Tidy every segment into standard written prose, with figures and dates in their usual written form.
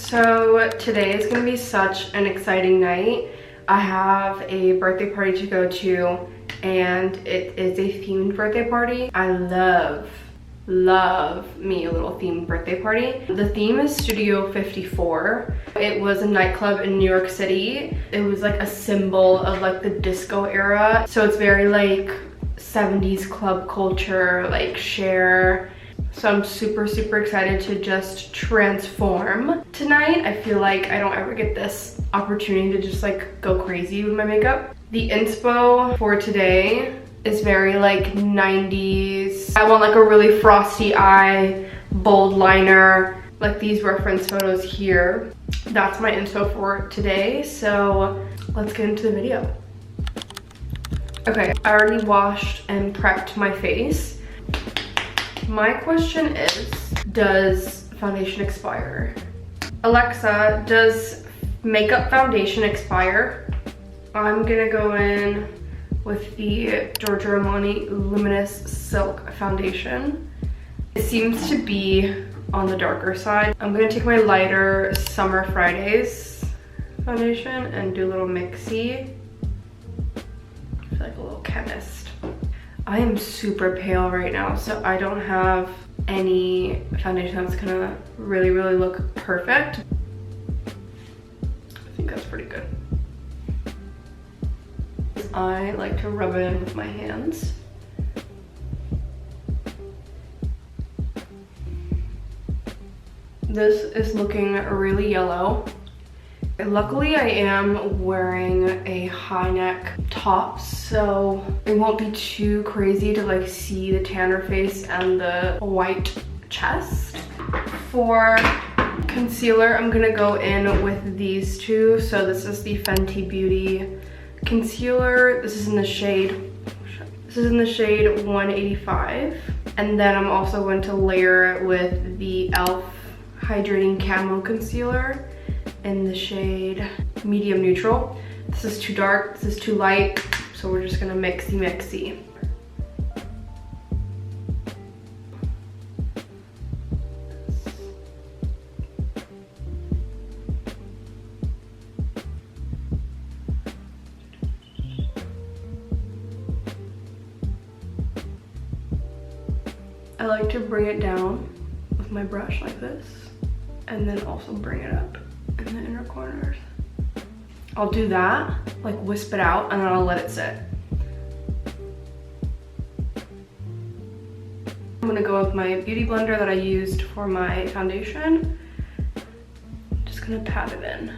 So today is going to be such an exciting night. I have a birthday party to go to, and it is a themed birthday party. I love me a little themed birthday party. The theme is Studio 54. It was a nightclub in New York City. It was like a symbol of like the disco era. So it's very like 70s club culture, like Cher. So I'm super excited to just transform tonight. I feel like I don't ever get this opportunity to just like go crazy with my makeup. The inspo for today is very like 90s. I want like a really frosty eye, bold liner, like these reference photos here. That's my inspo for today. So let's get into the video. Okay, I already washed and prepped my face. My question is, does foundation expire? Alexa, does makeup foundation expire? I'm gonna go in with the Giorgio Armani Luminous Silk Foundation. It seems to be on the darker side. I'm gonna take my lighter Summer Fridays foundation and do a little mixy. I feel like a little chemist. I am super pale right now, so I don't have any foundation that's gonna really look perfect. I think that's pretty good. I like to rub it in with my hands. This is looking really yellow. Luckily, I am wearing a high neck top, so it won't be too crazy to like see the tanner face and the white chest. For concealer, I'm gonna go in with these two. So this is the Fenty Beauty concealer. This is in the shade 185. And then I'm also going to layer it with the e.l.f. Hydrating Camo Concealer in the shade medium neutral. This is too dark, this is too light, so we're just gonna mixy. I like to bring it down with my brush like this, and then also bring it up in the inner corners. I'll do that, like wisp it out, and then I'll let it sit. I'm gonna go with my beauty blender that I used for my foundation. Just gonna pat it in.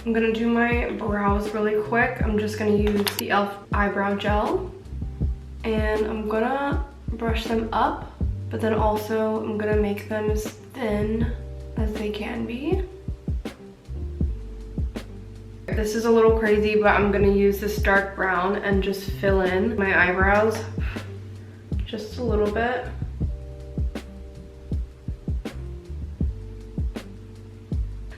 I'm gonna do my brows really quick. I'm just gonna use the e.l.f. eyebrow gel, and I'm gonna brush them up, but then also I'm gonna make them as thin as they can be. This is a little crazy, but I'm gonna use this dark brown and just fill in my eyebrows just a little bit.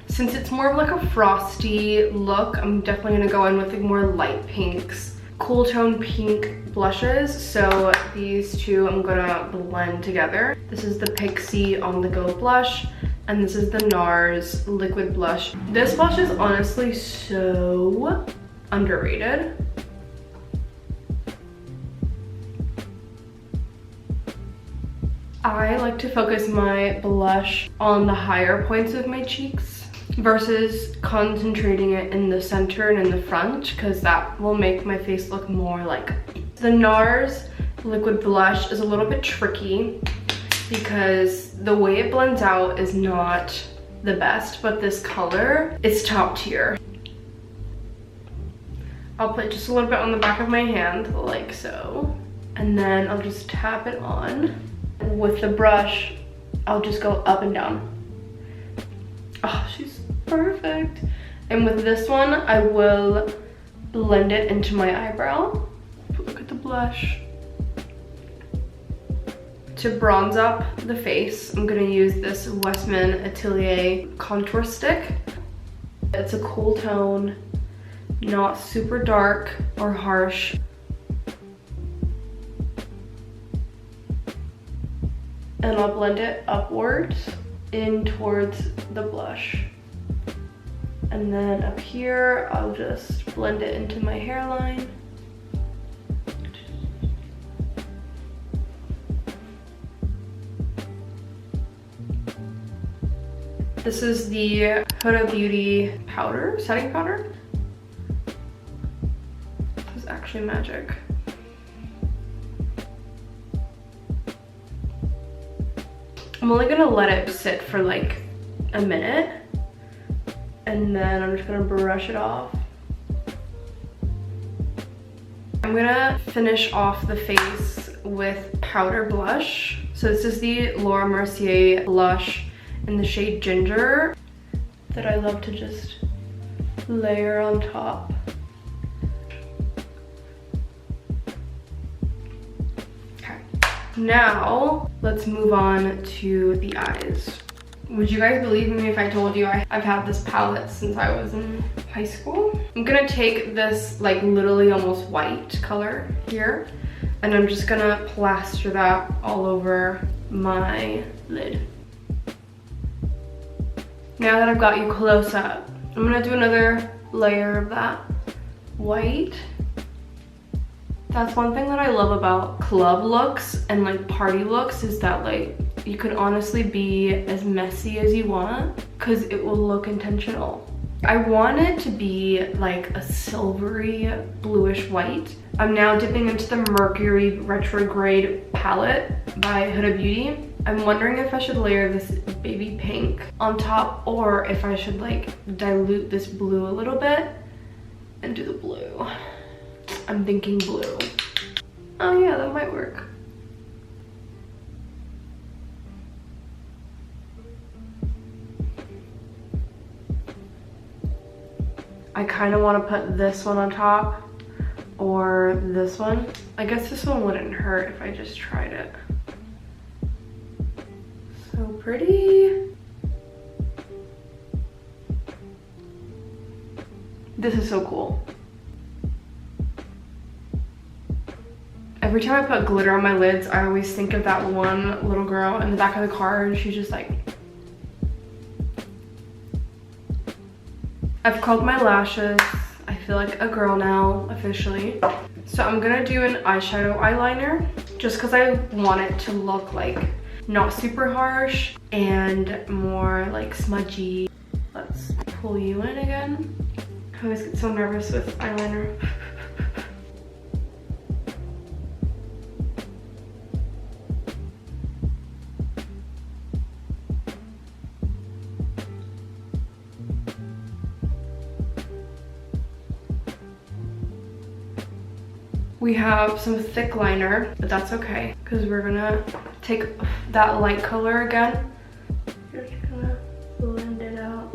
Since it's more of like a frosty look, I'm definitely gonna go in with like more light pinks, cool tone pink blushes. So these two I'm gonna blend together. This is the Pixie On The Go blush, and this is the NARS liquid blush. This blush is honestly so underrated. I like to focus my blush on the higher points of my cheeks versus concentrating it in the center and in the front, because that will make my face look more like. The NARS liquid blush is a little bit tricky because the way it blends out is not the best, but this color is top tier. I'll put just a little bit on the back of my hand, like so, and then I'll just tap it on. With the brush, I'll just go up and down. Oh, she's perfect. And with this one, I will blend it into my eyebrow. Look at the blush. To bronze up the face, I'm gonna use this Westman Atelier contour stick. It's a cool tone, not super dark or harsh. And I'll blend it upwards in towards the blush. And then up here, I'll just blend it into my hairline. This is the Huda Beauty powder, setting powder. This is actually magic. I'm only gonna let it sit for like a minute, and then I'm just gonna brush it off. I'm gonna finish off the face with powder blush. So this is the Laura Mercier blush in the shade Ginger that I love to just layer on top. Okay, now let's move on to the eyes. Would you guys believe me if I told you I've had this palette since I was in high school? I'm gonna take this like literally almost white color here, and I'm just gonna plaster that all over my lid. Now that I've got you close up, I'm gonna do another layer of that white. That's one thing that I love about club looks and like party looks, is that like you could honestly be as messy as you want because it will look intentional. I want it to be like a silvery bluish white. I'm now dipping into the Mercury Retrograde palette by Huda Beauty. I'm wondering if I should layer this baby pink on top, or if I should like dilute this blue a little bit and do the blue. I'm thinking blue. Oh yeah, that might work. I kind of want to put this one on top or this one. I guess this one wouldn't hurt if I just tried it. So pretty. This is so cool. Every time I put glitter on my lids, I always think of that one little girl in the back of the car, and she's just like... I've curled my lashes. I feel like a girl now, officially. So I'm gonna do an eyeshadow eyeliner, just because I want it to look like not super harsh and more like smudgy. Let's pull you in again. I always get so nervous with eyeliner. We have some thick liner, but that's okay because we're gonna take that light color again. Just gonna blend it out.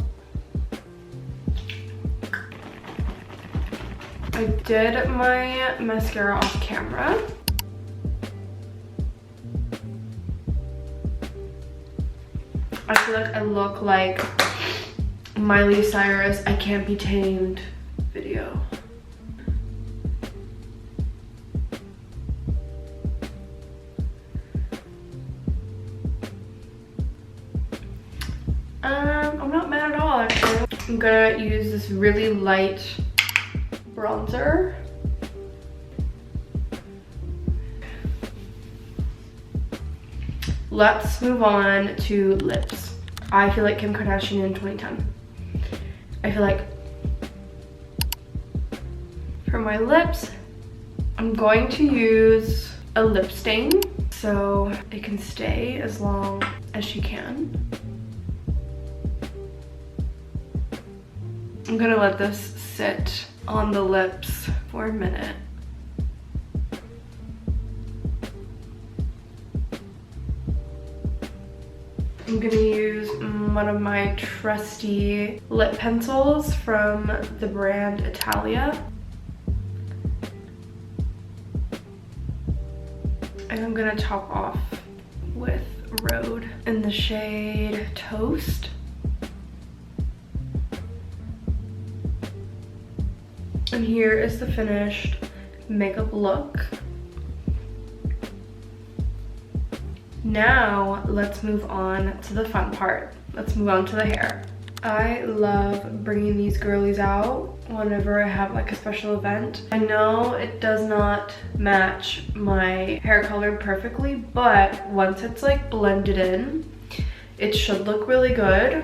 I did my mascara off camera. I feel like I look like Miley Cyrus, I Can't Be Tamed video. I'm not mad at all, actually. I'm gonna use this really light bronzer. Let's move on to lips. I feel like Kim Kardashian in 2010. I feel like for my lips, I'm going to use a lip stain so it can stay as long as she can. I'm gonna let this sit on the lips for a minute. I'm gonna use one of my trusty lip pencils from the brand Italia. And I'm gonna top off with Rhode in the shade Toast. And here is the finished makeup look. Now let's move on to the fun part. Let's move on to the hair. I love bringing these girlies out whenever I have like a special event. I know it does not match my hair color perfectly, but once it's like blended in, it should look really good.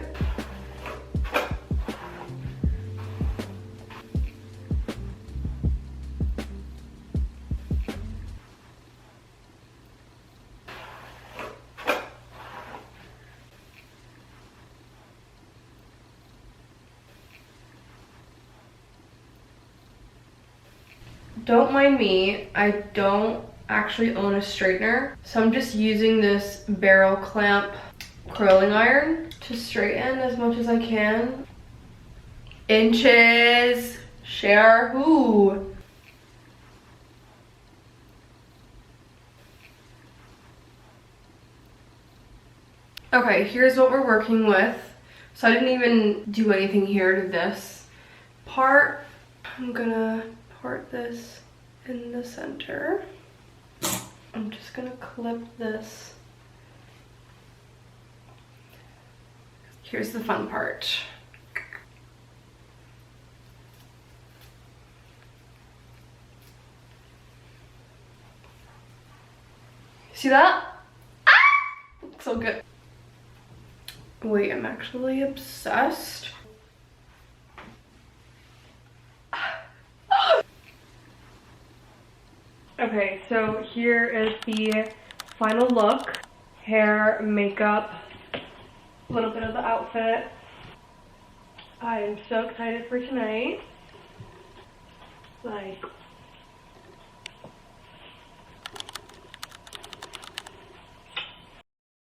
Don't mind me, I don't actually own a straightener, so I'm just using this barrel clamp curling iron to straighten as much as I can. Inches, share who? Okay, here's what we're working with. So I didn't even do anything here to this part. I'm gonna part this in the center. I'm just gonna clip this. Here's the fun part. See that? Ah! Looks so good. Wait, I'm actually obsessed. Okay, so here is the final look. Hair, makeup, a little bit of the outfit. I am so excited for tonight. Like,